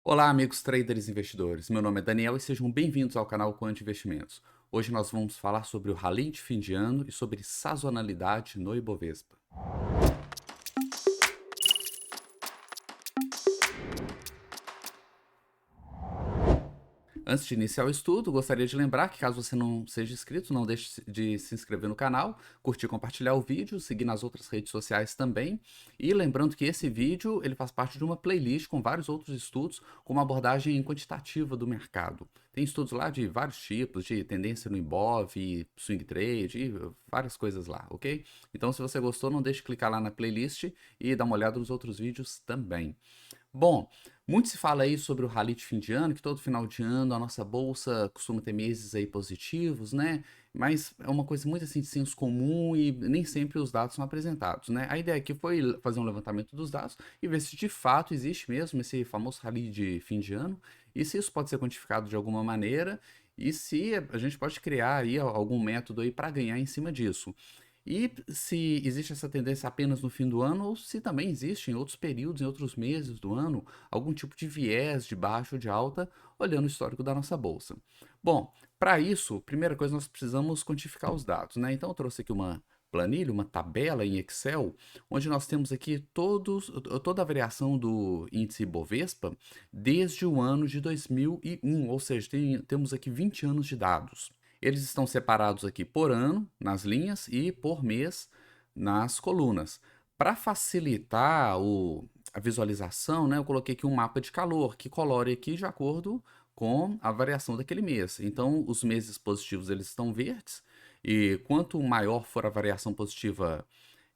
Olá, amigos traders e investidores. Meu nome é Daniel e sejam bem-vindos ao canal Quant Investimentos. Hoje nós vamos falar sobre o rally de fim de ano e sobre sazonalidade no Ibovespa. Antes de iniciar o estudo, gostaria de lembrar que caso você não seja inscrito, não deixe de se inscrever no canal, curtir e compartilhar o vídeo, seguir nas outras redes sociais também. E lembrando que esse vídeo ele faz parte de uma playlist com vários outros estudos com uma abordagem quantitativa do mercado. Tem estudos lá de vários tipos, de tendência no Ibov, swing trade e várias coisas lá, ok? Então se você gostou, não deixe de clicar lá na playlist e dar uma olhada nos outros vídeos também. Bom, muito se fala aí sobre o rally de fim de ano, que todo final de ano a nossa bolsa costuma ter meses aí positivos, né? Mas é uma coisa muito assim de senso comum e nem sempre os dados são apresentados, né? A ideia aqui foi fazer um levantamento dos dados e ver se de fato existe mesmo esse famoso rally de fim de ano e se isso pode ser quantificado de alguma maneira e se a gente pode criar aí algum método aí para ganhar em cima disso. E se existe essa tendência apenas no fim do ano, ou se também existe em outros períodos, em outros meses do ano, algum tipo de viés de baixa ou de alta, olhando o histórico da nossa bolsa. Bom, para isso, primeira coisa, nós precisamos quantificar os dados, né? Então, eu trouxe aqui uma planilha, uma tabela em Excel, onde nós temos aqui toda a variação do índice Ibovespa desde o ano de 2001, ou seja, temos aqui 20 anos de dados. Eles estão separados aqui por ano, nas linhas, e por mês, nas colunas. Para facilitar a visualização, né, eu coloquei aqui um mapa de calor, que colore aqui de acordo com a variação daquele mês. Então, os meses positivos eles estão verdes, e quanto maior for a variação positiva,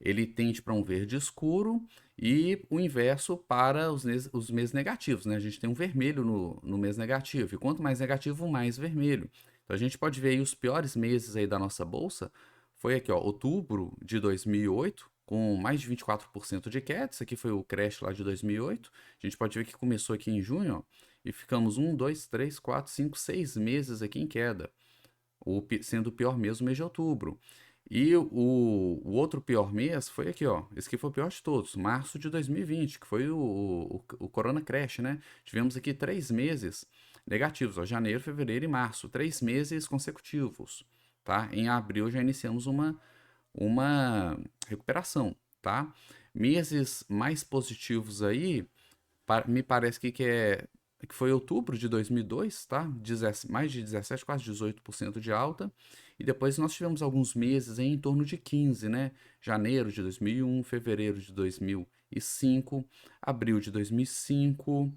ele tende para um verde escuro, e o inverso para os meses negativos. Né? A gente tem um vermelho no mês negativo, e quanto mais negativo, mais vermelho. Então a gente pode ver aí os piores meses aí da nossa bolsa. Foi aqui, ó, outubro de 2008, com mais de 24% de queda. Isso aqui foi o crash lá de 2008. A gente pode ver que começou aqui em junho, ó, e ficamos 6 meses aqui em queda, sendo o pior mês o mês de outubro. E o outro pior mês foi aqui, ó. Esse aqui foi o pior de todos, março de 2020, que foi o Corona Crash, né? Tivemos aqui 3 meses negativos, ó, janeiro, fevereiro e março, 3 meses consecutivos, tá? Em abril já iniciamos uma recuperação, tá? Meses mais positivos aí, me parece que foi outubro de 2002, tá? Mais de 17, quase 18% de alta. E depois nós tivemos alguns meses em torno de 15, né? Janeiro de 2001, fevereiro de 2005, abril de 2005.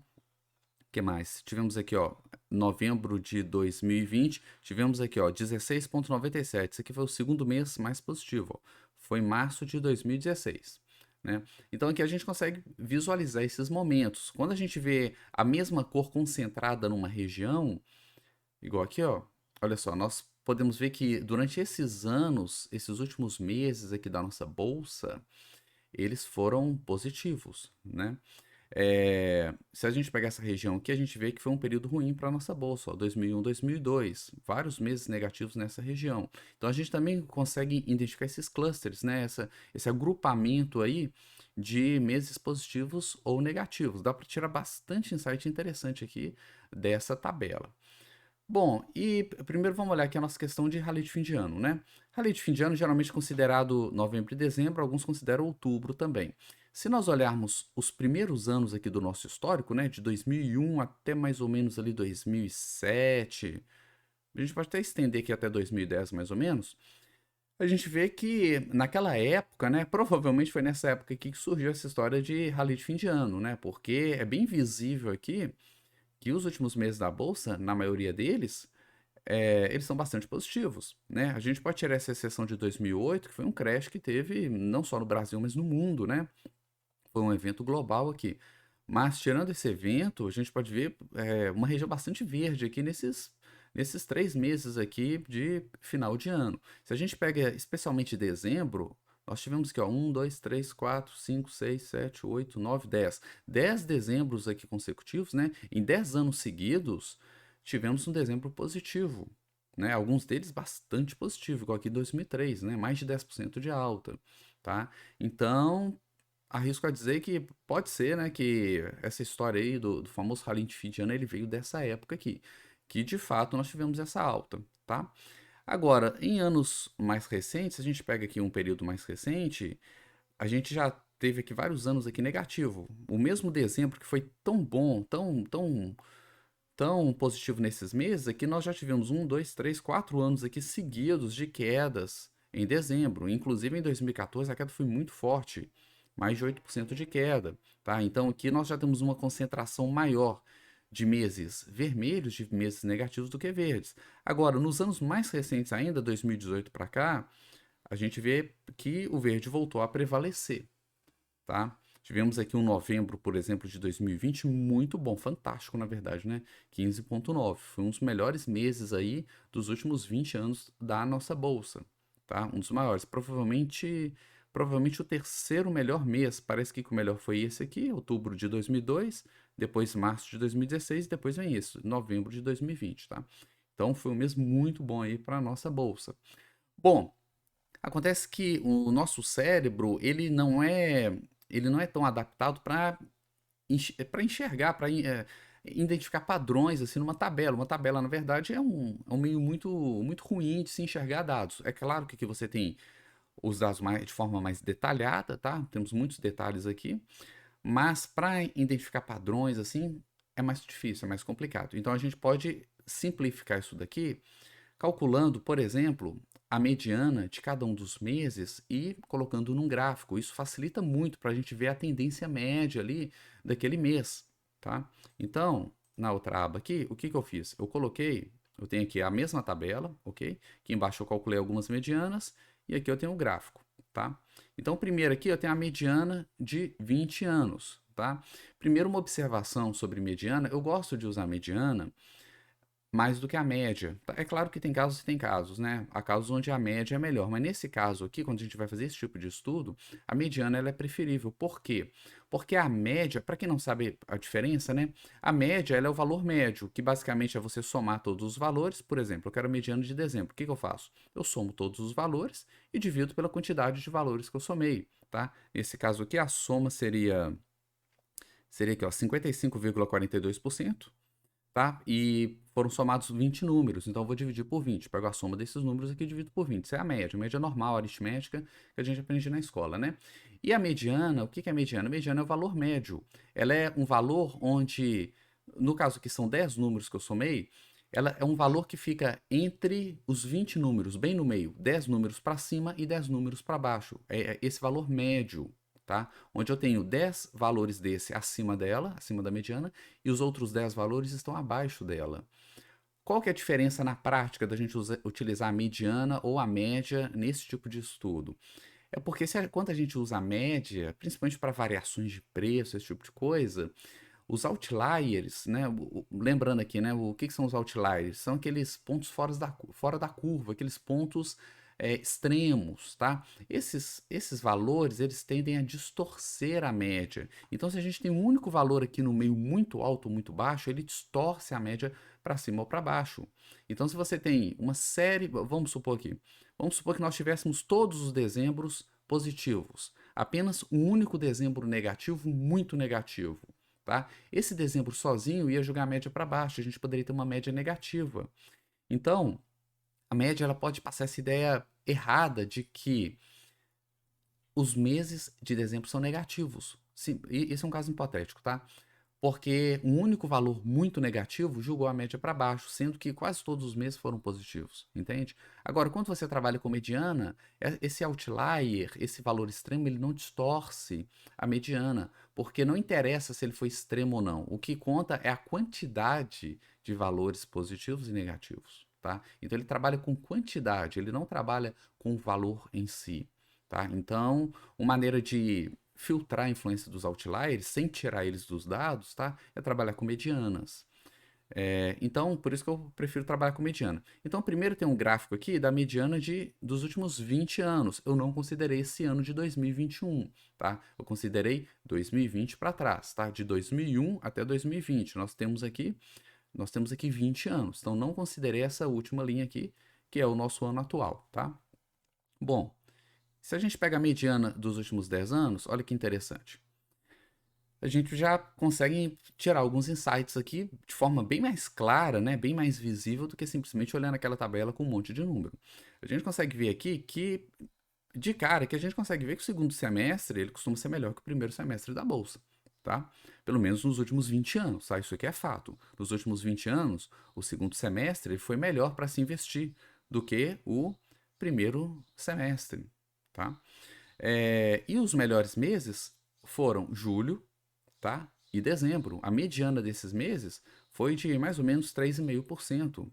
Que mais? Tivemos aqui, ó, novembro de 2020, tivemos aqui, ó, 16,97. Esse aqui foi o segundo mês mais positivo, ó. Foi março de 2016. Né? Então aqui a gente consegue visualizar esses momentos. Quando a gente vê a mesma cor concentrada numa região, igual aqui, ó, olha só, nós podemos ver que durante esses anos, esses últimos meses aqui da nossa bolsa, eles foram positivos, né? Se a gente pegar essa região aqui, a gente vê que foi um período ruim para a nossa bolsa, ó, 2001, 2002, vários meses negativos nessa região. Então a gente também consegue identificar esses clusters, né? Esse agrupamento aí de meses positivos ou negativos. Dá para tirar bastante insight interessante aqui dessa tabela. Bom, e primeiro vamos olhar aqui a nossa questão de rally de fim de ano, né? Rally de fim de ano geralmente considerado novembro e dezembro, alguns consideram outubro também. Se nós olharmos os primeiros anos aqui do nosso histórico, né, de 2001 até mais ou menos ali 2007, a gente pode até estender aqui até 2010 mais ou menos, a gente vê que naquela época, né, provavelmente foi nessa época aqui que surgiu essa história de rally de fim de ano, né, porque é bem visível aqui que os últimos meses da bolsa, na maioria deles, eles são bastante positivos, né? A gente pode tirar essa exceção de 2008, que foi um crash que teve não só no Brasil, mas no mundo, né? Foi um evento global aqui. Mas tirando esse evento, a gente pode ver uma região bastante verde aqui nesses 3 meses aqui de final de ano. Se a gente pega especialmente dezembro, nós tivemos aqui, ó, 1, 2, 3, 4, 5, 6, 7, 8, 9, 10. 10 dezembros aqui consecutivos, né? Em 10 anos seguidos, tivemos um dezembro positivo, né? Alguns deles bastante positivo, igual aqui em 2003, né? Mais de 10% de alta, tá? Então, arrisco a dizer que pode ser, né, que essa história aí do famoso rally antifidiano, ele veio dessa época aqui, que de fato nós tivemos essa alta, tá? Agora, em anos mais recentes, se a gente pega aqui um período mais recente, a gente já teve aqui vários anos aqui negativo. O mesmo dezembro que foi tão bom, tão positivo nesses meses, é que nós já tivemos 1, 2, 3, 4 anos aqui seguidos de quedas em dezembro. Inclusive em 2014 a queda foi muito forte, mais de 8% de queda, tá? Então aqui nós já temos uma concentração maior de meses vermelhos, de meses negativos do que verdes. Agora, nos anos mais recentes ainda, 2018 para cá, a gente vê que o verde voltou a prevalecer, tá? Tivemos aqui um novembro, por exemplo, de 2020 muito bom, fantástico, na verdade, né? 15,9. Foi um dos melhores meses aí dos últimos 20 anos da nossa bolsa, tá? Um dos maiores. Provavelmente o terceiro melhor mês. Parece que o melhor foi esse aqui, outubro de 2002, depois março de 2016 e depois vem esse, novembro de 2020, tá? Então foi um mês muito bom aí para a nossa bolsa. Bom, acontece que o nosso cérebro, ele não é tão adaptado para enxergar, para identificar padrões assim numa tabela. Uma tabela, na verdade, é um meio muito ruim de se enxergar dados. É claro que aqui você tem os dados de forma mais detalhada, tá? Temos muitos detalhes aqui, mas para identificar padrões assim é mais difícil, é mais complicado. Então a gente pode simplificar isso daqui calculando, por exemplo, a mediana de cada um dos meses e colocando num gráfico. Isso facilita muito para a gente ver a tendência média ali daquele mês, tá? Então, na outra aba aqui, o que que eu fiz? Eu tenho aqui a mesma tabela, ok? Aqui embaixo eu calculei algumas medianas e aqui eu tenho o gráfico, tá? Então, primeiro aqui eu tenho a mediana de 20 anos, tá? Primeiro, uma observação sobre mediana. Eu gosto de usar mediana mais do que a média. É claro que tem casos e tem casos, né? Há casos onde a média é melhor, mas nesse caso aqui, quando a gente vai fazer esse tipo de estudo, a mediana ela é preferível. Por quê? Porque a média, para quem não sabe a diferença, né? A média ela é o valor médio, que basicamente é você somar todos os valores. Por exemplo, eu quero a mediana de dezembro. O que que eu faço? Eu somo todos os valores e divido pela quantidade de valores que eu somei, tá? Nesse caso aqui, a soma seria aqui, ó, 55,42%, tá? E foram somados 20 números, então eu vou dividir por 20. Pego a soma desses números aqui e divido por 20. Isso é a média normal, aritmética, que a gente aprende na escola, né? E a mediana, o que que é a mediana? A mediana é o valor médio. Ela é um valor onde, no caso aqui são 10 números que eu somei, ela é um valor que fica entre os 20 números, bem no meio, 10 números para cima e 10 números para baixo. É esse valor médio, tá? Onde eu tenho 10 valores desse acima dela, acima da mediana, e os outros 10 valores estão abaixo dela. Qual que é a diferença na prática da gente utilizar a mediana ou a média nesse tipo de estudo? É porque quando a gente usa a média, principalmente para variações de preço, esse tipo de coisa, os outliers, né? Lembrando aqui, né? O que são os outliers? São aqueles pontos fora da curva, aqueles pontos extremos, tá? Esses valores, eles tendem a distorcer a média. Então, se a gente tem um único valor aqui no meio muito alto ou muito baixo, ele distorce a média para cima ou para baixo. Então, se você tem uma série, vamos supor que nós tivéssemos todos os dezembros positivos, apenas um único dezembro negativo, muito negativo. Tá? Esse dezembro sozinho ia jogar a média para baixo, a gente poderia ter uma média negativa. Então, a média ela pode passar essa ideia errada de que os meses de dezembro são negativos. Sim, esse é um caso hipotético, tá? Porque um único valor muito negativo jogou a média para baixo, sendo que quase todos os meses foram positivos, entende? Agora, quando você trabalha com mediana, esse outlier, esse valor extremo, ele não distorce a mediana, porque não interessa se ele foi extremo ou não. O que conta é a quantidade de valores positivos e negativos, tá? Então ele trabalha com quantidade, ele não trabalha com o valor em si, tá? Então, uma maneira de filtrar a influência dos outliers sem tirar eles dos dados, tá? É trabalhar com medianas. Então, por isso que eu prefiro trabalhar com mediana. Então, primeiro tem um gráfico aqui da mediana dos últimos 20 anos. Eu não considerei esse ano de 2021, tá? Eu considerei 2020 para trás, tá? De 2001 até 2020. Nós temos aqui 20 anos. Então, não considerei essa última linha aqui, que é o nosso ano atual, tá? Bom, Se a gente pega a mediana dos últimos 10 anos, olha que interessante. A gente já consegue tirar alguns insights aqui de forma bem mais clara, né, bem mais visível do que simplesmente olhando aquela tabela com um monte de número. A gente consegue ver aqui que, de cara, que a gente consegue ver que o segundo semestre ele costuma ser melhor que o primeiro semestre da Bolsa, tá? Pelo menos nos últimos 20 anos, tá? Isso aqui é fato. Nos últimos 20 anos, o segundo semestre ele foi melhor para se investir do que o primeiro semestre, tá? E os melhores meses foram julho, tá? E dezembro. A mediana desses meses foi de mais ou menos 3,5%,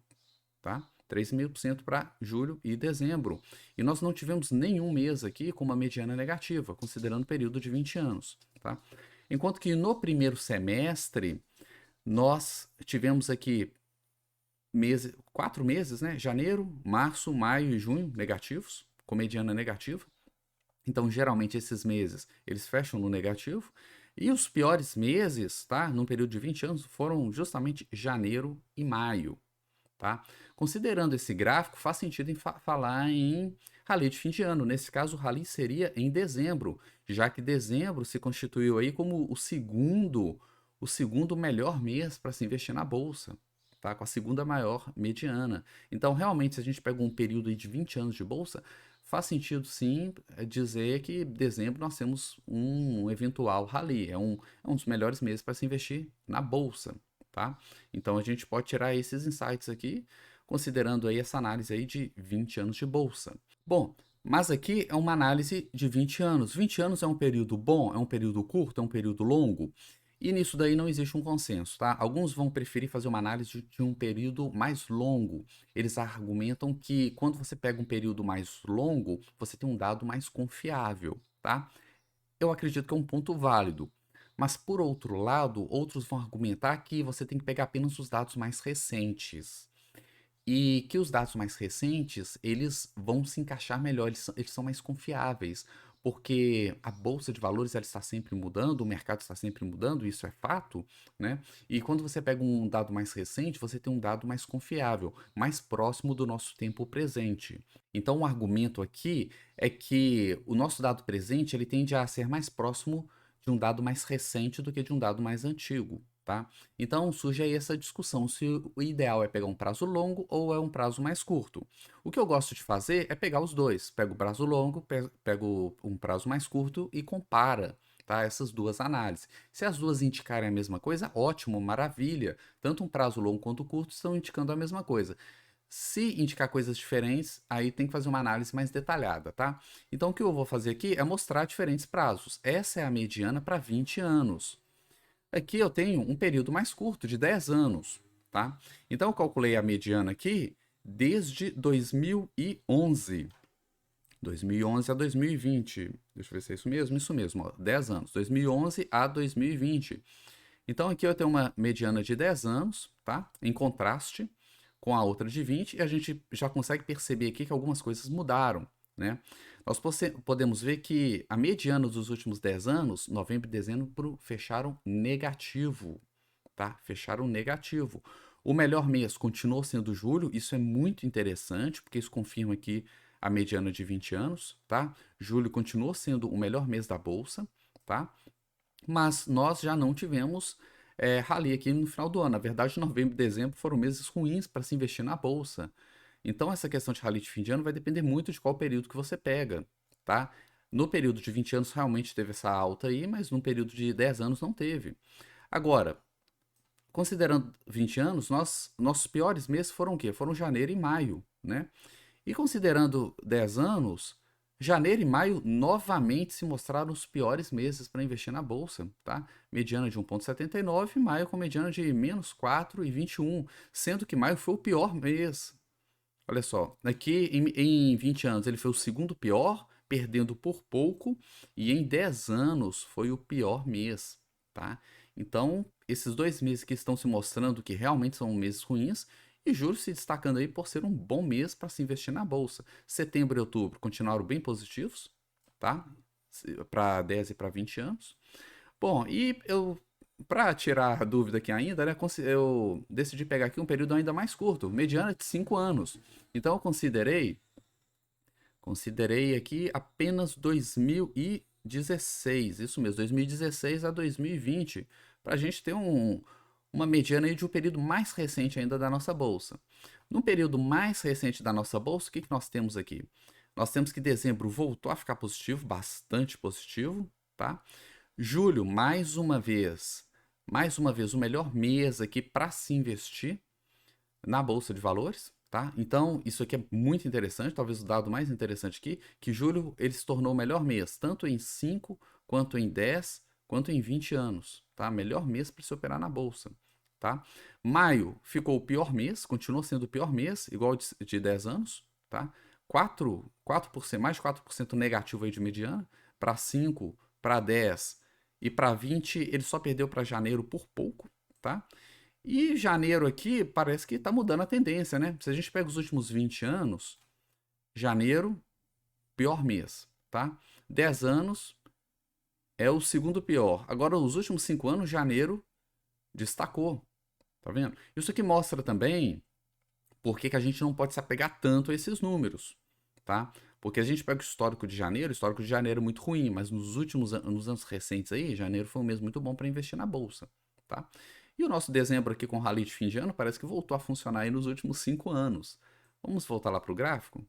tá? 3,5% para julho e dezembro. E nós não tivemos nenhum mês aqui com uma mediana negativa, considerando o período de 20 anos, tá? Enquanto que no primeiro semestre, nós tivemos aqui 4 meses, né? Janeiro, março, maio e junho negativos, com mediana negativa. Então, geralmente, esses meses, eles fecham no negativo. E os piores meses, tá? Num período de 20 anos, foram justamente janeiro e maio, tá? Considerando esse gráfico, faz sentido em falar em rally de fim de ano. Nesse caso, o rally seria em dezembro, já que dezembro se constituiu aí como o segundo melhor mês para se investir na bolsa, tá? Com a segunda maior mediana. Então, realmente, se a gente pega um período aí de 20 anos de bolsa, faz sentido sim dizer que dezembro nós temos um eventual rally. É um dos melhores meses para se investir na bolsa, tá? Então a gente pode tirar esses insights aqui, considerando aí essa análise aí de 20 anos de bolsa. Bom, mas aqui é uma análise de 20 anos. 20 anos é um período bom, é um período curto, é um período longo? E nisso daí não existe um consenso, tá? Alguns vão preferir fazer uma análise de um período mais longo. Eles argumentam que quando você pega um período mais longo, você tem um dado mais confiável, tá? Eu acredito que é um ponto válido. Mas, por outro lado, outros vão argumentar que você tem que pegar apenas os dados mais recentes. E que os dados mais recentes, eles vão se encaixar melhor, eles são mais confiáveis, porque a bolsa de valores ela está sempre mudando, o mercado está sempre mudando, isso é fato, né? E quando você pega um dado mais recente, você tem um dado mais confiável, mais próximo do nosso tempo presente. Então, o argumento aqui é que o nosso dado presente ele tende a ser mais próximo de um dado mais recente do que de um dado mais antigo, tá? Então surge aí essa discussão se o ideal é pegar um prazo longo ou é um prazo mais curto. O que eu gosto de fazer é pegar os dois. Pego o prazo longo, pego um prazo mais curto e compara, tá? Essas duas análises. Se as duas indicarem a mesma coisa, ótimo, maravilha. Tanto um prazo longo quanto curto estão indicando a mesma coisa. Se indicar coisas diferentes, aí tem que fazer uma análise mais detalhada, tá? Então o que eu vou fazer aqui é mostrar diferentes prazos. Essa é a mediana para 20 anos. Aqui eu tenho um período mais curto, de 10 anos, tá? Então eu calculei a mediana aqui desde 2011. 2011 a 2020. Deixa eu ver se é isso mesmo, ó, 10 anos. 2011 a 2020. Então aqui eu tenho uma mediana de 10 anos, tá? Em contraste com a outra de 20, e a gente já consegue perceber aqui que algumas coisas mudaram, né? Nós podemos ver que a mediana dos últimos 10 anos, novembro e dezembro, fecharam negativo, tá? Fecharam negativo. O melhor mês continuou sendo julho, isso é muito interessante, porque isso confirma aqui a mediana de 20 anos, tá? Julho continuou sendo o melhor mês da bolsa, tá? Mas nós já não tivemos rally aqui no final do ano. Na verdade, novembro e dezembro foram meses ruins para se investir na bolsa. Então, essa questão de rally de fim de ano vai depender muito de qual período que você pega, tá? No período de 20 anos realmente teve essa alta aí, mas no período de 10 anos não teve. Agora, considerando 20 anos, nossos piores meses foram o quê? Foram janeiro e maio, né? E considerando 10 anos, janeiro e maio novamente se mostraram os piores meses para investir na bolsa, tá? Mediana de 1,79, maio com mediana de -4,21, sendo que maio foi o pior mês. Olha só, aqui em 20 anos ele foi o segundo pior, perdendo por pouco, e em 10 anos foi o pior mês, tá? Então, esses 2 meses que estão se mostrando que realmente são meses ruins, e julho se destacando aí por ser um bom mês para se investir na bolsa. Setembro e outubro continuaram bem positivos, tá? Para 10 e para 20 anos. Bom, e eu, para tirar a dúvida aqui ainda, né, eu decidi pegar aqui um período ainda mais curto, mediana de 5 anos. Então eu Considerei aqui apenas 2016, isso mesmo, 2016 a 2020, para a gente ter uma mediana aí de um período mais recente ainda da nossa bolsa. No período mais recente da nossa bolsa, o que nós temos aqui? Nós temos que dezembro voltou a ficar positivo, bastante positivo, tá? Julho, mais uma vez, o melhor mês aqui para se investir na bolsa de valores, tá? Então, isso aqui é muito interessante, talvez o dado mais interessante aqui, que julho ele se tornou o melhor mês, tanto em 5, quanto em 10, quanto em 20 anos, tá? Melhor mês para se operar na bolsa, tá? Maio ficou o pior mês, continuou sendo o pior mês, igual de 10 anos, tá? 4%, mais de 4% negativo aí de mediana, para 5, para 10 e para 20, ele só perdeu para janeiro por pouco, tá? E janeiro aqui parece que está mudando a tendência, né? Se a gente pega os últimos 20 anos, janeiro, pior mês, tá? 10 anos é o segundo pior. Agora, os últimos 5 anos, janeiro destacou, tá vendo? Isso aqui mostra também por que a gente não pode se apegar tanto a esses números, tá? Porque a gente pega o histórico de janeiro é muito ruim, mas nos anos recentes aí, janeiro foi um mês muito bom para investir na bolsa, tá? E o nosso dezembro aqui com rally de fim de ano parece que voltou a funcionar aí nos últimos 5 anos. Vamos voltar lá para o gráfico?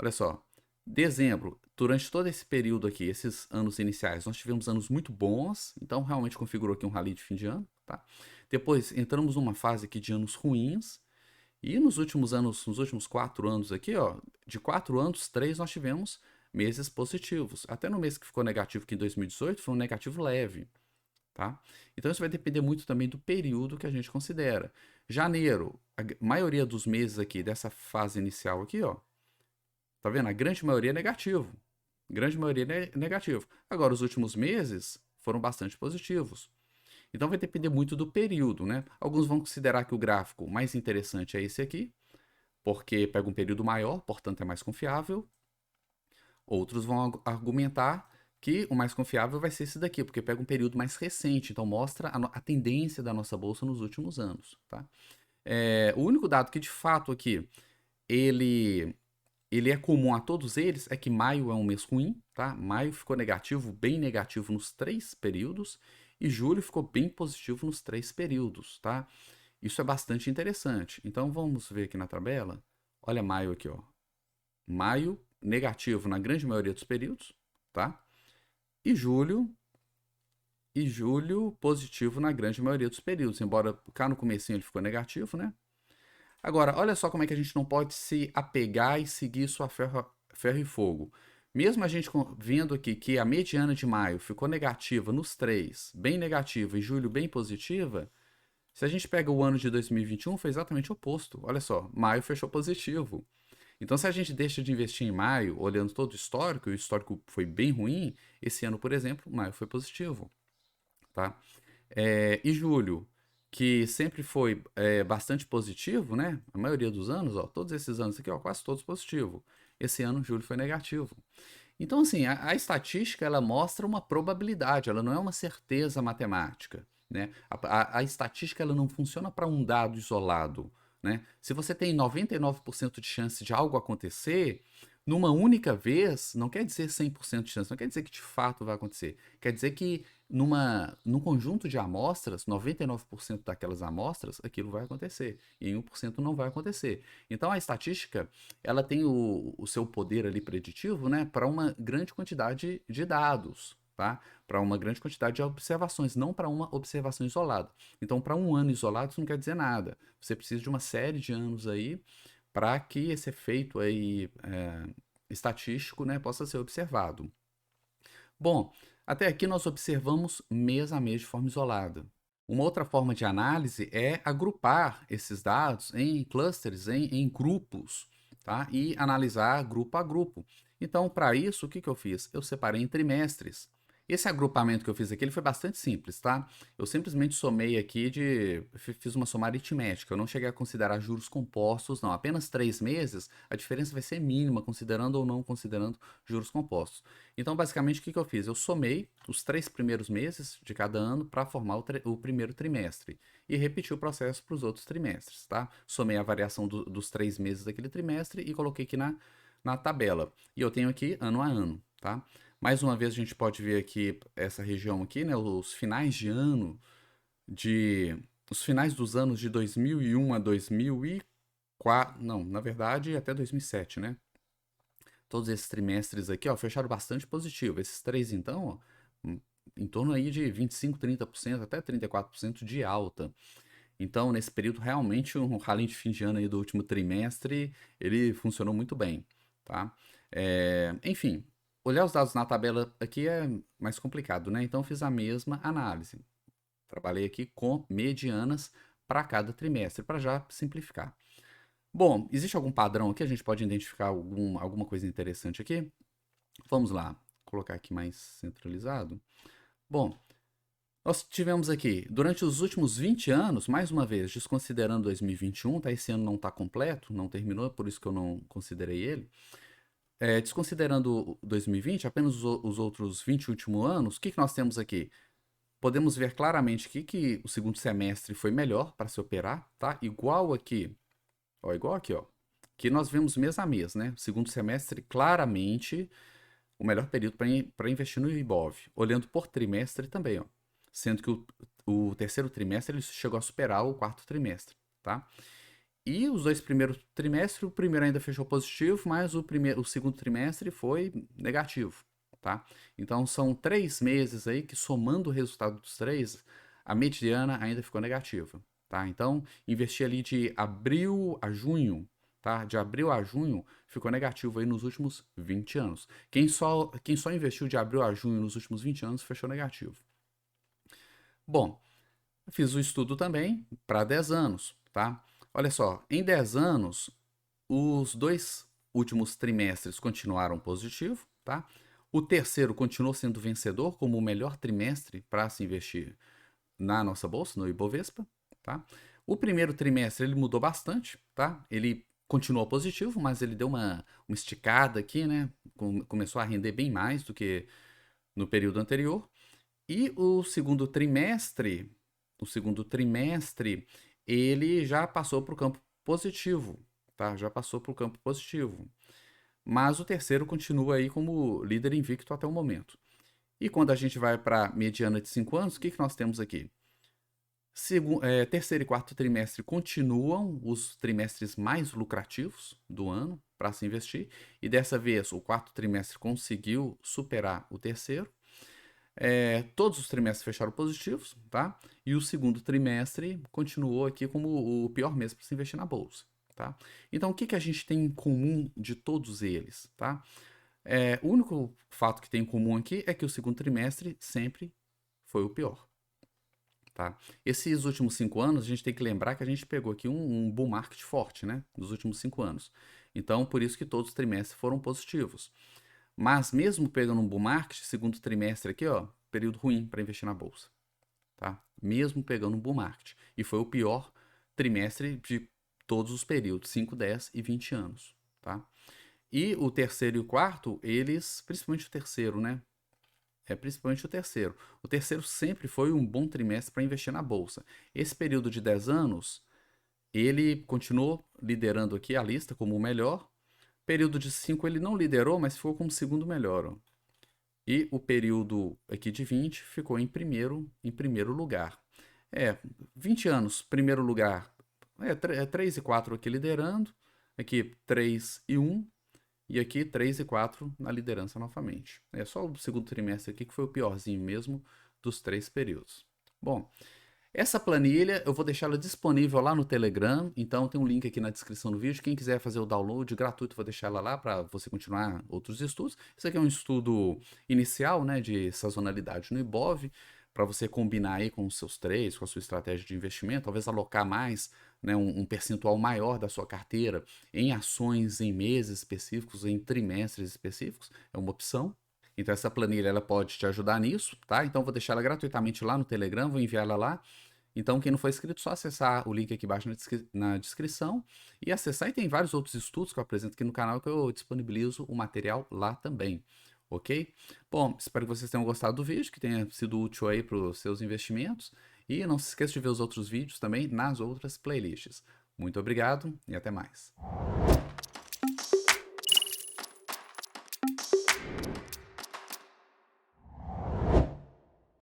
Olha só, dezembro, durante todo esse período aqui, esses anos iniciais, nós tivemos anos muito bons, então realmente configurou aqui um rally de fim de ano, tá? Depois entramos numa fase aqui de anos ruins, e nos últimos anos, nos últimos 4 anos aqui, ó, de 4 anos, 3 nós tivemos meses positivos. Até no mês que ficou negativo aqui em 2018, foi um negativo leve, tá? Então isso vai depender muito também do período que a gente considera. Janeiro, a maioria dos meses aqui dessa fase inicial aqui, ó, tá vendo? A grande maioria é negativo. Grande maioria é negativo. Agora, os últimos meses foram bastante positivos. Então vai depender muito do período, né? Alguns vão considerar que o gráfico mais interessante é esse aqui, porque pega um período maior, portanto é mais confiável. Outros vão argumentar que o mais confiável vai ser esse daqui, porque pega um período mais recente, então mostra a tendência da nossa bolsa nos últimos anos, tá? O único dado que de fato aqui ele ele é comum a todos eles, é que maio é um mês ruim, tá? Maio ficou negativo, bem negativo nos 3 períodos, e julho ficou bem positivo nos 3 períodos, tá? Isso é bastante interessante. Então vamos ver aqui na tabela. Olha maio aqui, ó. Maio negativo na grande maioria dos períodos, tá? E julho positivo na grande maioria dos períodos, embora cá no comecinho ele ficou negativo, né? Agora, olha só como é que a gente não pode se apegar e seguir isso a ferro e fogo. Mesmo a gente vendo aqui que a mediana de maio ficou negativa nos 3, bem negativa, e julho bem positiva, se a gente pega o ano de 2021, foi exatamente o oposto. Olha só, maio fechou positivo. Então, se a gente deixa de investir em maio, olhando todo o histórico, e o histórico foi bem ruim, esse ano, por exemplo, maio foi positivo, tá? E julho, que sempre foi bastante positivo, né? A maioria dos anos, ó, todos esses anos aqui, ó, quase todos positivo. Esse ano, julho foi negativo. Então, assim, a estatística ela mostra uma probabilidade, ela não é uma certeza matemática, né? A estatística ela não funciona para um dado isolado, né? Se você tem 99% de chance de algo acontecer, numa única vez, não quer dizer 100% de chance, não quer dizer que de fato vai acontecer. Quer dizer que num conjunto de amostras, 99% daquelas amostras, aquilo vai acontecer. E em 1% não vai acontecer. Então a estatística, ela tem o seu poder ali preditivo, né, para uma grande quantidade de dados, tá? Para uma grande quantidade de observações, não para uma observação isolada. Então, para um ano isolado, isso não quer dizer nada. Você precisa de uma série de anos aí para que esse efeito aí estatístico, né, possa ser observado. Bom, até aqui nós observamos mês a mês de forma isolada. Uma outra forma de análise é agrupar esses dados em clusters, em grupos, tá? E analisar grupo a grupo. Então, para isso, o que eu fiz? Eu separei em trimestres. Esse agrupamento que eu fiz aqui ele foi bastante simples, tá? Eu simplesmente somei aqui fiz uma soma aritmética. Eu não cheguei a considerar juros compostos, não. Apenas 3 meses, a diferença vai ser mínima, considerando ou não considerando juros compostos. Então, basicamente, o que eu fiz? Eu somei os 3 primeiros meses de cada ano para formar o primeiro trimestre e repeti o processo para os outros trimestres, tá? Somei a variação dos 3 meses daquele trimestre e coloquei aqui na tabela. E eu tenho aqui ano a ano, tá? Mais uma vez a gente pode ver aqui essa região aqui, né? Os finais de ano os finais dos anos de 2001 a 2004, não, na verdade até 2007, né? Todos esses trimestres aqui, ó, fecharam bastante positivo. Esses três, então, ó, em torno aí de 25, 30%, até 34% de alta. Então, nesse período, realmente, o rally de fim de ano aí do último trimestre, ele funcionou muito bem, tá? Enfim, olhar os dados na tabela aqui é mais complicado, né? Então, eu fiz a mesma análise. Trabalhei aqui com medianas para cada trimestre, para já simplificar. Bom, existe algum padrão aqui? A gente pode identificar alguma coisa interessante aqui? Vamos lá, colocar aqui mais centralizado. Bom, nós tivemos aqui, durante os últimos 20 anos, mais uma vez, desconsiderando 2021, tá? Esse ano não está completo, não terminou, por isso que eu não considerei ele. Desconsiderando 2020, apenas os outros 20 últimos anos, o que nós temos aqui? Podemos ver claramente aqui que o segundo semestre foi melhor para se operar, tá? Igual aqui, ó. Que nós vemos mês a mês, né? O segundo semestre, claramente, o melhor período para investir no Ibov. Olhando por trimestre também, ó. Sendo que o terceiro trimestre ele chegou a superar o quarto trimestre, tá? E os dois primeiros trimestres, o primeiro ainda fechou positivo, mas o segundo trimestre foi negativo, tá? Então são 3 meses aí que, somando o resultado dos três, a mediana ainda ficou negativa, tá? Então, investir ali de abril a junho, tá? De abril a junho ficou negativo aí nos últimos 20 anos. Quem só investiu de abril a junho nos últimos 20 anos fechou negativo. Bom, fiz o estudo também para 10 anos, tá? Olha só, em 10 anos, os dois últimos trimestres continuaram positivo, tá? O terceiro continuou sendo vencedor como o melhor trimestre para se investir na nossa bolsa, no Ibovespa, tá? O primeiro trimestre ele mudou bastante, tá? Ele continuou positivo, mas ele deu uma esticada aqui, né? Começou a render bem mais do que no período anterior. E o segundo trimestre, ele já passou para o campo positivo, tá? Já passou para o campo positivo. Mas o terceiro continua aí como líder invicto até o momento. E quando a gente vai para a mediana de 5 anos, o que nós temos aqui? Terceiro e quarto trimestre continuam os trimestres mais lucrativos do ano para se investir. E dessa vez o quarto trimestre conseguiu superar o terceiro. Todos os trimestres fecharam positivos, tá? E o segundo trimestre continuou aqui como o pior mês para se investir na bolsa, tá? Então, o que a gente tem em comum de todos eles, tá? O único fato que tem em comum aqui é que o segundo trimestre sempre foi o pior, tá? Esses últimos 5 anos, a gente tem que lembrar que a gente pegou aqui um bull market forte, né? Nos últimos 5 anos. Então, por isso que todos os trimestres foram positivos. Mas mesmo pegando um bull market, segundo trimestre aqui, ó, período ruim para investir na bolsa, tá? Mesmo pegando um bull market. E foi o pior trimestre de todos os períodos, 5, 10 e 20 anos, tá? E o terceiro e o quarto, principalmente o terceiro, né? Principalmente o terceiro. O terceiro sempre foi um bom trimestre para investir na bolsa. Esse período de 10 anos, ele continuou liderando aqui a lista como o melhor. Período de 5 ele não liderou, mas ficou como segundo melhor. Ó. E o período aqui de 20 ficou em primeiro lugar. 20 anos, primeiro lugar. 3 e 4 aqui liderando. Aqui 3 e 1. E aqui 3 e 4 na liderança novamente. É só o segundo trimestre aqui que foi o piorzinho mesmo dos 3 períodos. Bom, essa planilha eu vou deixá-la disponível lá no Telegram, então tem um link aqui na descrição do vídeo. Quem quiser fazer o download gratuito, vou deixar ela lá para você continuar outros estudos. Isso aqui é um estudo inicial, né, de sazonalidade no Ibov, para você combinar aí com os seus trades, com a sua estratégia de investimento, talvez alocar mais, né, um percentual maior da sua carteira em ações, em meses específicos, em trimestres específicos, é uma opção. Então essa planilha ela pode te ajudar nisso, tá? Então vou deixar ela gratuitamente lá no Telegram, vou enviar ela lá. Então, quem não for inscrito, só acessar o link aqui embaixo na descrição e acessar. E tem vários outros estudos que eu apresento aqui no canal que eu disponibilizo o material lá também, ok? Bom, espero que vocês tenham gostado do vídeo, que tenha sido útil aí para os seus investimentos. E não se esqueça de ver os outros vídeos também nas outras playlists. Muito obrigado e até mais.